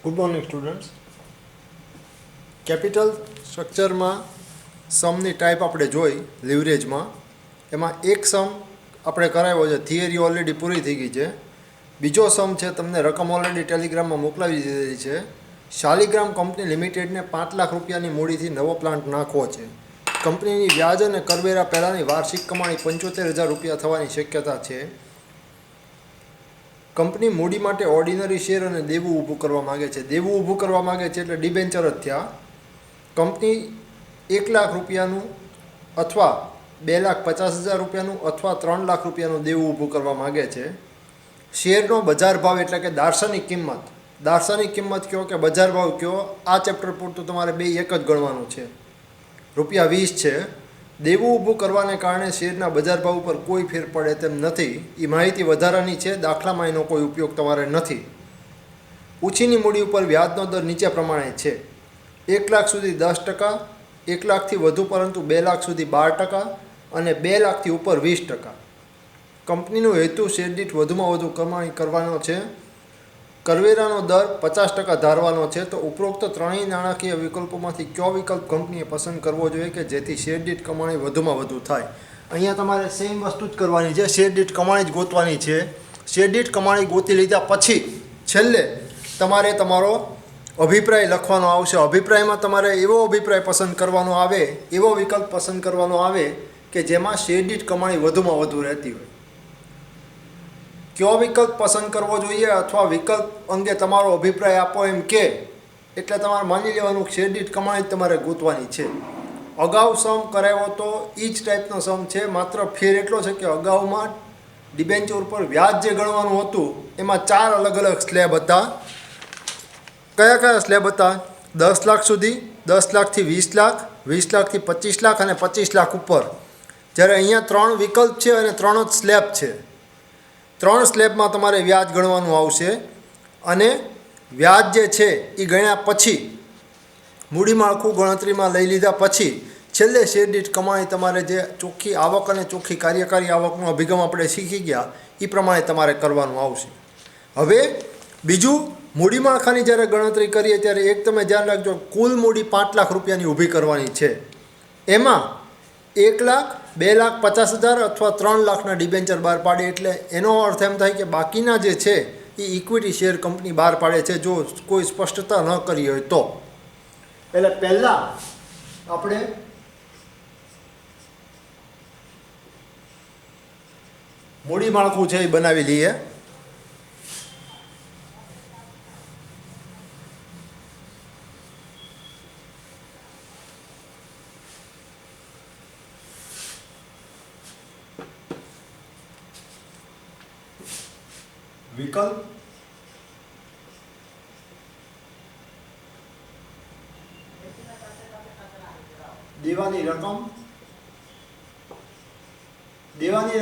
Good morning students. Capital સ્ટ્રક્ચરમાં Samni type આપણે જોઈ લિવરેજમાં. એમાં એક સમ આપણે કરાવ્યો છે, થિયરી ઓલરેડી પૂરી થઈ ગઈ છે. બીજો સમ છે, તમને રકમ ઓલરેડી ટેલિગ્રામમાં મોકલાવી દીધેલી છે. શાલિગ્રામ કંપની લિમિટેડને 5 લાખ રૂપિયાની મૂડીથી નવો પ્લાન્ટ નાખવો છે. કંપનીની વ્યાજ અને કરવેરા પહેલાંની વાર્ષિક કમાણી 75,000 રૂપિયા થવાની શક્યતા છે. કંપની મૂડી માટે ઓર્ડિનરી શેર અને દેવું ઊભું કરવા માગે છે. દેવું ઊભું કરવા માગે છે એટલે ડિબેન્ચર જ થયા. કંપની 1 લાખ રૂપિયાનું અથવા 2,50,000 રૂપિયાનું અથવા 3 લાખ રૂપિયાનું દેવું ઊભું કરવા માગે છે. શેરનો બજાર ભાવ એટલે કે દાર્શનિક કિંમત કયો કે બજાર ભાવ કયો, આ ચેપ્ટર પૂરતું તમારે બે એક જ ગણવાનું છે. ₹20 છે. દેવું ઊભું કરવાને કારણે શેરના બજાર ભાવ ઉપર કોઈ ફેર પડે તેમ નથી. એ માહિતી વધારાની છે, દાખલામાં એનો કોઈ ઉપયોગ તમારે નથી. ઉછીની મૂડી ઉપર વ્યાજનો દર નીચે પ્રમાણે છે: 1 લાખ સુધી 10%, 1 લાખથી વધુ પરંતુ 2 લાખ સુધી 12% અને 2 લાખથી ઉપર 20%. કંપનીનો હેતુ શેર દીઠ વધુમાં વધુ કમાણી કરવાનો છે. કરવેરાનો દર 50% ધારવાનો છે. તો ઉપરોક્ત ત્રણેય નાણાકીય વિકલ્પોમાંથી કયો વિકલ્પ કંપનીએ પસંદ કરવો જોઈએ કે જેથી શેર દીઠ કમાણી વધુમાં વધુ થાય? અહીંયા તમારે સેમ વસ્તુ જ કરવાની છે, શેર દીઠ કમાણી જ ગોતવાની છે. શેર દીઠ કમાણી ગોતી લીધા પછી છેલ્લે તમારે તમારો અભિપ્રાય લખવાનો આવશે. અભિપ્રાયમાં તમારે એવો અભિપ્રાય પસંદ કરવાનો આવે, એવો વિકલ્પ પસંદ કરવાનો આવે કે જેમાં શેર દીઠ કમાણી વધુમાં વધુ રહેતી હોય. કયો વિકલ્પ પસંદ કરવો જોઈએ અથવા વિકલ્પ અંગે તમારો અભિપ્રાય આપો એમ કે એટલે તમારે માની લેવાનું શેર દીઠ કમાણી જ તમારે ગોતવાની છે. અગાઉ સમ કરાવ્યો તો એ જ ટાઈપનો સમ છે, માત્ર ફેર એટલો છે કે અગાઉમાં ડિબેન્ચર ઉપર વ્યાજ જે ગણવાનું હતું એમાં 4 અલગ અલગ સ્લેબ હતા. કયા કયા સ્લેબ હતા? 10 લાખ સુધી, 10 લાખથી 20 લાખ, 20 લાખથી 25 લાખ અને 25 લાખ ઉપર. જ્યારે અહીંયા 3 વિકલ્પ છે અને 3 જ સ્લેબ છે. 3 સ્લેબમાં તમારે વ્યાજ ગણવાનું આવશે અને વ્યાજ જે છે એ ગણ્યા પછી મૂડી માળખું ગણતરીમાં લઈ લીધા પછી છેલ્લે શેર દીઠ કમાણી તમારે જે ચોખ્ખી આવક અને ચોખ્ખી કાર્યકારી આવકનો અભિગમ આપણે શીખી ગયા એ પ્રમાણે તમારે કરવાનું આવશે. હવે બીજું, મૂડી માળખાની જ્યારે ગણતરી કરીએ ત્યારે એક તમે ધ્યાન રાખજો, કુલ મૂડી 5 લાખ રૂપિયાની ઊભી કરવાની છે. એમાં 1 લાખ, 2,50,000 અથવા 3 લાખના ડિબેન્ચર બહાર પાડે એટલે એનો અર્થ એમ થાય કે બાકીના જે છે એ ઇક્વિટી શેર કંપની બહાર પાડે છે, જો કોઈ સ્પષ્ટતા ન કરી હોય તો. એટલે પહેલાં આપણે મૂડી માળખું છે એ બનાવી લઈએ. વિકલ્પ, દેવાની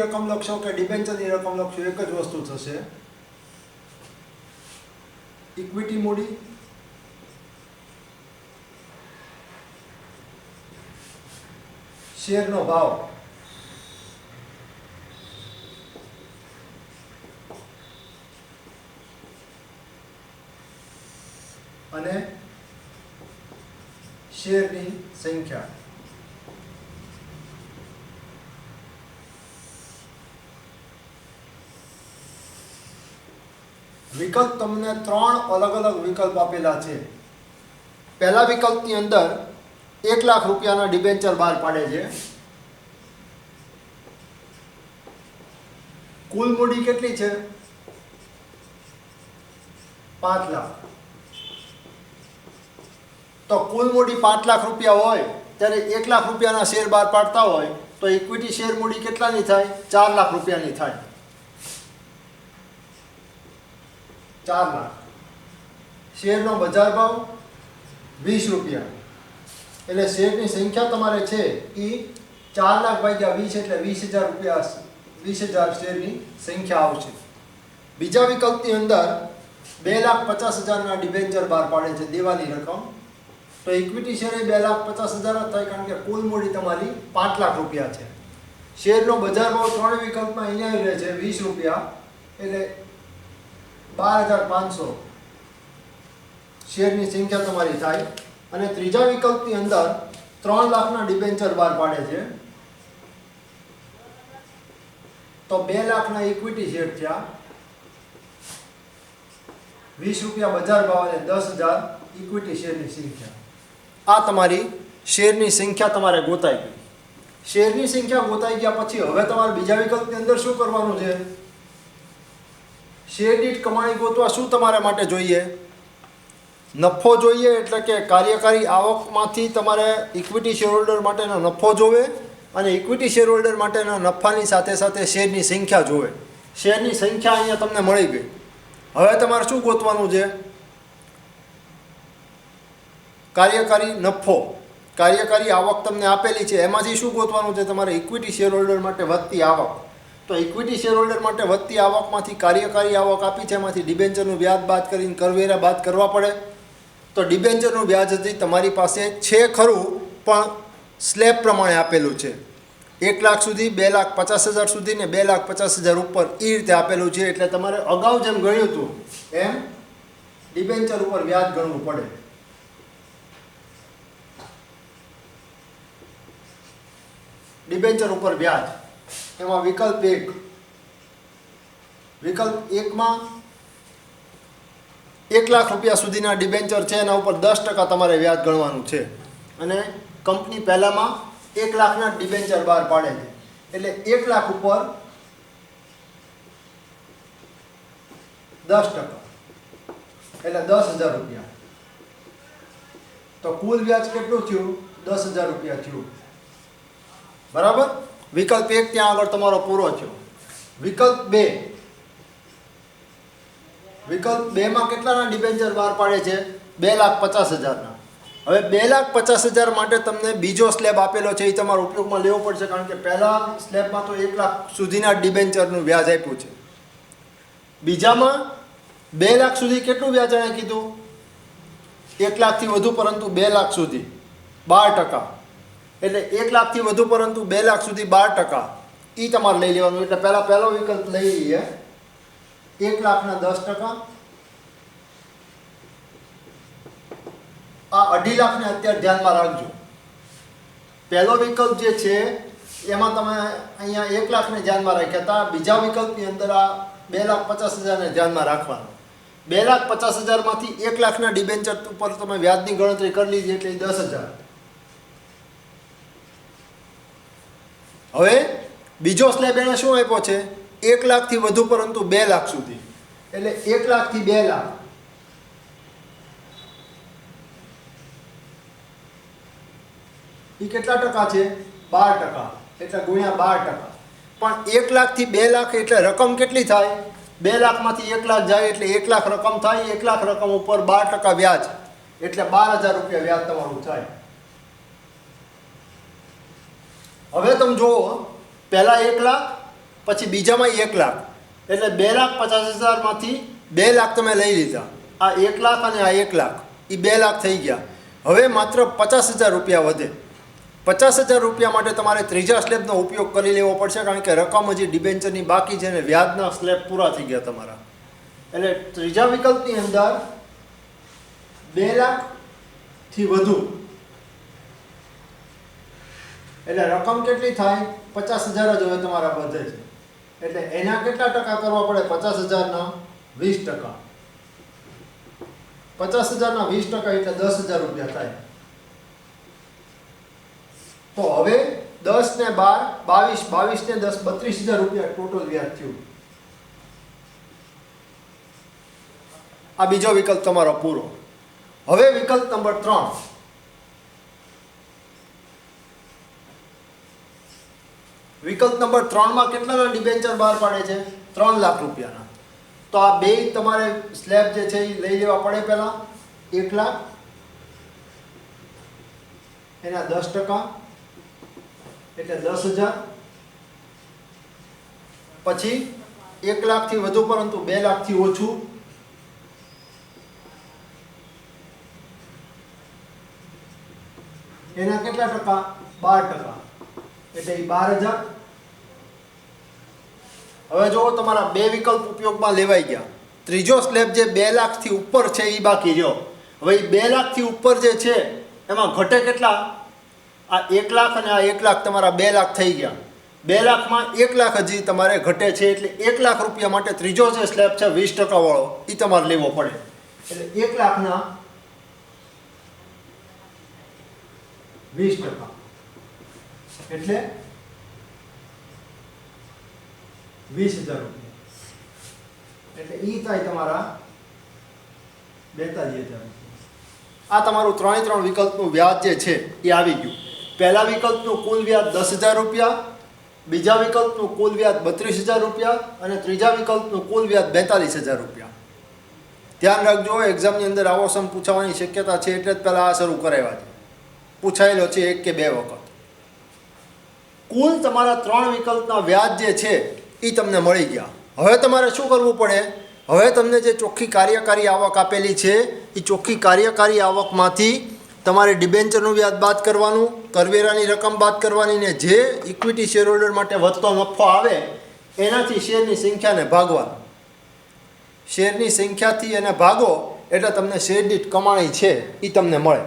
રકમ લખશો કે ડિબેન્ચરની રકમ લખશો એક જ વસ્તુ થશે. ઇક્વિટી મૂડી, શેરનો ભાવ, અને શેરની સંખ્યા. વિકલ્પ તમને 3 અલગ અલગ વિકલ્પ આપેલા છે. પહેલા વિકલ્પની અંદર 1 લાખ રૂપિયાના ડિબેન્ચર બહાર પાડે છે. કુલ મૂડી કેટલી છે? 5 લાખ. તો કુલ મૂડી 5 લાખ રૂપિયા હોય ત્યારે 1 લાખ રૂપિયાના શેર બહાર પાડતા હોય તો ઇક્વિટી શેર મૂડી કેટલાની થાય? 4 લાખ રૂપિયાની થાય. 4 લાખ. શેરનો બજાર ભાવ 20 રૂપિયા. એટલે શેરની સંખ્યા તમારે છે એ 4 લાખ ભાગ્યા 20 એટલે 20,000 રૂપિયા, 20,000 શેરની સંખ્યા આવશે. બીજા વિકલ્પની અંદર 2,50,000ના ડિબેન્ચર બહાર પાડે છે, દેવાની રકમ. તો ઇક્વિટી શેર એ 2,50,000 થાય કારણ કે કુલ મૂડી તમારી 5 લાખ રૂપિયા છે. શેરનો બજાર ભાવ 3 વિકલ્પમાં અહીંયા રહે છે 20 રૂપિયા એટલે 12,500 શેરની સંખ્યા તમારી થાય. અને ત્રીજા વિકલ્પની અંદર 3 લાખના ડિબેન્ચર બહાર પાડે છે, તો 2 લાખના ઇક્વિટી શેર થયા, 20 રૂપિયા બજાર ભાવ અને 10,000 ઇક્વિટી શેરની સંખ્યા. આ તમારી શેરની સંખ્યા તમારે ગોતાઈ ગઈ. શેરની સંખ્યા ગોતાઈ ગયા પછી હવે તમારે બીજા વિકલ્પની અંદર શું કરવાનું છે? શેર દીઠ કમાણી ગોતવા શું તમારા માટે જોઈએ? નફો જોઈએ, એટલે કે કાર્યકારી આવકમાંથી તમારે ઇક્વિટી શેરહોલ્ડર માટેનો નફો જોવે અને ઇક્વિટી શેરહોલ્ડર માટેના નફાની સાથે સાથે શેરની સંખ્યા જોવે. શેરની સંખ્યા અહીંયા તમને મળી ગઈ. હવે તમારે શું ગોતવાનું છે? કાર્યકારી નફો, કાર્યકારી આવક તમને આપેલી છે, એમાંથી શું ગોતવાનું છે તમારે? ઇક્વિટી શેરહોલ્ડર માટે વધતી આવક. તો ઇક્વિટી શેરહોલ્ડર માટે વધતી આવકમાંથી કાર્યકારી આવક આપી છે, એમાંથી ડિબેન્ચરનું વ્યાજ બાદ કરીને કરવેરા બાદ કરવા પડે. તો ડિબેન્ચરનું વ્યાજ હજી તમારી પાસે છે ખરું, પણ સ્લેબ પ્રમાણે આપેલું છે. 1 લાખ સુધી, 2,50,000 સુધી ને 2,50,000 ઉપર એ રીતે આપેલું છે. એટલે તમારે અગાઉ જેમ ગણ્યું હતું એમ ડિબેન્ચર ઉપર વ્યાજ ગણવું પડે. ડિબેન્ચર ઉપર વ્યાજ, એમાં વિકલ્પ 1, વિકલ્પ 1માં 1 લાખ રૂપિયા સુધીના ડિબેન્ચર છે, એના ઉપર 10% તમારે વ્યાજ ગણવાનું છે. અને કંપની પહેલામાં 1 લાખના ડિબેન્ચર બહાર પાડે છે, એટલે 1 લાખ ઉપર 10%, એટલે 10,000 રૂપિયા. તો કુલ વ્યાજ કેટલું થયું? 10,000 રૂપિયા થયું. બરાબર. વિકલ્પ 1 ત્યાં આગળ તમારો પૂરો થયો. વિકલ્પ 2, વિકલ્પ 2માં કેટલાના ડિબેન્ચર બહાર પાડે છે? 2,50,000ના. હવે 2,50,000 માટે તમને બીજો સ્લેબ આપેલો છે, એ તમારે ઉપયોગમાં લેવો પડશે, કારણ કે પહેલા સ્લેબમાં તો 1 લાખ સુધીના ડિબેન્ચરનું વ્યાજ આપ્યું છે. બીજામાં 2 લાખ સુધી કેટલું વ્યાજ એને કીધું? 1 લાખથી વધુ પરંતુ 2 લાખ સુધી 12%. એટલે 1 લાખથી વધુ પરંતુ 2 લાખ સુધી 12%, એ તમારે લઈ લેવાનું. એટલે પહેલો વિકલ્પ લઈ લઈએ, 1 લાખના 10%. આ 2.5 લાખને અત્યારે ધ્યાનમાં રાખજો. પહેલો વિકલ્પ જે છે એમાં તમે અહીંયા 1 લાખને ધ્યાનમાં રાખ્યા હતા. બીજા વિકલ્પની અંદર આ 2,50,000ને ધ્યાનમાં રાખવાનું. 2,50,000માંથી 1 લાખના ડિબેન્ચર ઉપર તમે વ્યાજની ગણતરી કરી લીધી, એટલે 10,000. હવે બીજો સ્લેબ એને શું આપ્યો છે? 1 લાખથી વધુ પરંતુ 2 લાખ સુધી, એટલે 1 લાખથી 2 લાખ. એ કેટલા ટકા છે? 12%, એટલે ગુણ્યા 12%. પણ 1 લાખથી 2 લાખ એટલે રકમ કેટલી થાય? 2 લાખમાંથી 1 લાખ જાય એટલે 1 લાખ રકમ થાય. 1 લાખ રકમ ઉપર 12% વ્યાજ, એટલે 12,000 રૂપિયા વ્યાજ તમારું થાય. હવે તમે જુઓ, પહેલા 1 લાખ, પછી બીજામાં 1 લાખ, એટલે 2,50,000માંથી 2 લાખ તમે લઈ લીધા. આ 1 લાખ અને આ 1 લાખ, એ 2 લાખ થઈ ગયા. હવે માત્ર 50,000 રૂપિયા વધે. 50,000 રૂપિયા માટે તમારે ત્રીજા સ્લેબનો ઉપયોગ કરી લેવો પડશે, કારણ કે રકમ હજી ડિબેન્ચરની બાકી છે અને વ્યાજના સ્લેબ પૂરા થઈ ગયા તમારા. એટલે ત્રીજા વિકલ્પની અંદર 2 લાખથી વધુ, એટલે રકમ કેટલી થાય? 50,000 જ હવે તમારા વધે છે. એટલે એના કેટલા ટકા કરવા પડે? 50,000ના 20%. 50,000ના 20% એટલે 10,000 રૂપિયા થાય. તો હવે 10 ને 12, 22 ને 10, 32,000 રૂપિયા ટોટલ વ્યાજ થયું. આ બીજો વિકલ્પ તમારો પૂરો. હવે વિકલ્પ નંબર 3, વિકલ્પ નંબર 3માં કેટલાના ડિબેન્ચર બહાર પાડે છે? 3 લાખ રૂપિયાના. તો આ બે તમારે સ્લેબ જે છે એ લઈ લેવા પડે. પહેલા 1 લાખ, એના 10%, એટલે 10,000. પછી 1 લાખથી વધુ પરંતુ 2 લાખથી ઓછું, એના કેટલા ટકા? 12%, એટલે 12,000. હવે જો તમારા બે વિકલ્પ ઉપયોગમાં લેવાઈ ગયા. ત્રીજો સ્લેબ જે 2 લાખથી ઉપર છે એ બાકી રહ્યો. હવે 2 લાખથી ઉપર જે છે એમાં ઘટે કેટલા? આ 1 લાખ અને આ 1 લાખ તમારા 2 લાખ થઈ ગયા. 2 લાખમાં 1 લાખ હજી તમારે ઘટે છે, એટલે 1 લાખ રૂપિયા માટે ત્રીજો જે સ્લેબ છે 20% વાળો એ તમારે લેવો પડે. એટલે 1 લાખના 20% એટલે 20,000 રૂપિયા. એટલે એ થાય તમારા 42,000. આ તમારું 3 વિકલ્પનું વ્યાજ જે છે એ આવી ગયું. પહેલા વિકલ્પનું કુલ વ્યાજ 10,000 રૂપિયા, બીજા વિકલ્પનું કુલ વ્યાજ 32,000 રૂપિયા અને ત્રીજા વિકલ્પનું કુલ વ્યાજ 42,000 રૂપિયા. ધ્યાન રાખજો, એક્ઝામની અંદર આવો સમ પૂછાવાની શક્યતા છે એટલે જ પહેલાં આ શરૂ કરાવ્યા છે. પૂછાયેલો છે 1 કે 2 વખત. કુલ તમારા 3 વિકલ્પના વ્યાજ જે છે એ તમને મળી ગયા. હવે તમારે શું કરવું પડે? હવે તમને જે ચોખ્ખી કાર્યકારી આવક આપેલી છે એ ચોખ્ખી કાર્યકારી આવકમાંથી તમારે ડિબેન્ચરનું વ્યાજ બાદ કરવાનું, કરવેરાની રકમ બાદ કરવાની, ને જે ઇક્વિટી શેર હોલ્ડર માટે વધતો નફો આવે એનાથી શેરની સંખ્યાને ભાગવાનું. શેરની સંખ્યાથી એને ભાગો એટલે તમને શેર દીઠ કમાણી છે એ તમને મળે.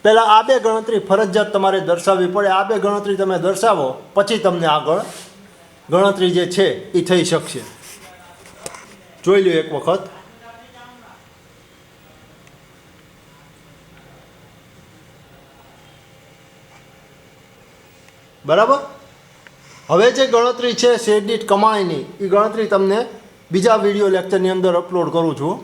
પહેલાં આ 2 ગણતરી ફરજિયાત તમારે દર્શાવવી પડે. આ 2 ગણતરી તમે દર્શાવો પછી તમને આગળ ગણતરી જે છે એ થઈ શકશે. જોઈ લો એક વખત. બરાબર. હવે જે ગણતરી છે શેર દીઠ કમાણીની એ ગણતરી તમને બીજા વિડીયો લેક્ચરની અંદર અપલોડ કરું છું.